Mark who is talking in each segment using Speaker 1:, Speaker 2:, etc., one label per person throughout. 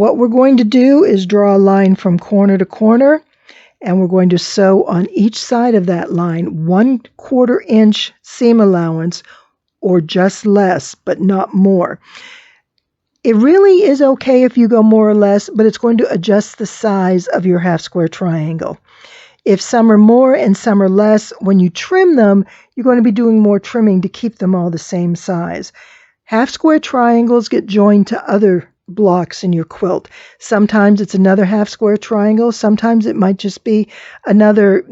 Speaker 1: What we're going to do is draw a line from corner to corner, and we're going to sew on each side of that line 1/4 inch seam allowance, or just less, but not more. It really is okay if you go more or less, but it's going to adjust the size of your half square triangle. If some are more and some are less, when you trim them, you're going to be doing more trimming to keep them all the same size. Half square triangles get joined to other blocks in your quilt. Sometimes it's another half square triangle. Sometimes it might just be another,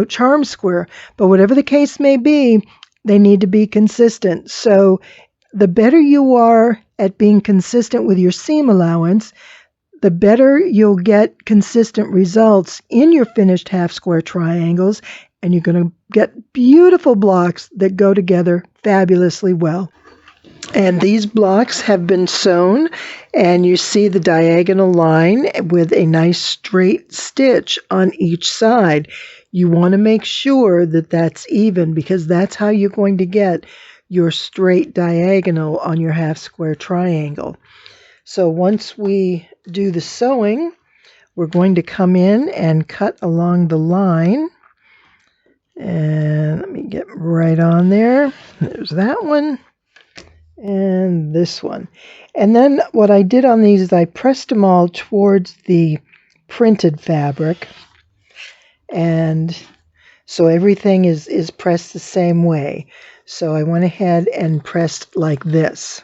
Speaker 1: charm square. But whatever the case may be, they need to be consistent. So the better you are at being consistent with your seam allowance, the better you'll get consistent results in your finished half square triangles, and you're going to get beautiful blocks that go together fabulously well. And these blocks have been sewn, and you see the diagonal line with a nice straight stitch on each side. You want to make sure that that's even, because that's how you're going to get your straight diagonal on your half square triangle. So once we do the sewing, we're going to come in and cut along the line. And let me get right on there. There's that one. And this one. And then what I did on these is I pressed them all towards the printed fabric. And so everything is pressed the same way. So I went ahead and pressed like this.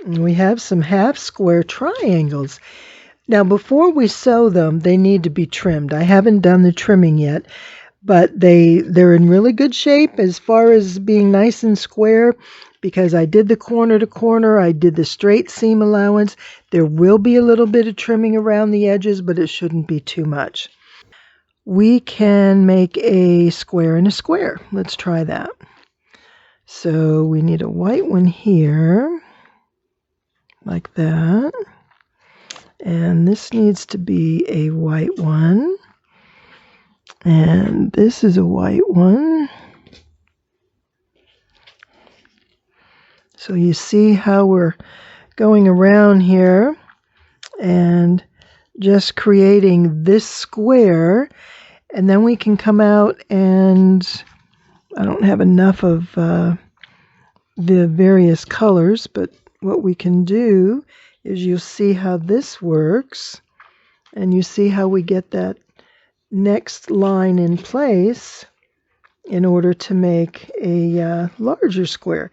Speaker 1: And we have some half square triangles. Now before we sew them, they need to be trimmed. I haven't done the trimming yet, but they're in really good shape as far as being nice and square, because I did the corner to corner, I did the straight seam allowance. There will be a little bit of trimming around the edges, but it shouldn't be too much. We can make a square and a square. Let's try that. So we need a white one here, like that. And this needs to be a white one. And this is a white one. So you see how we're going around here and just creating this square. And then we can come out, and I don't have enough of the various colors, but what we can do is you'll see how this works, and you see how we get that next line in place in order to make a larger square.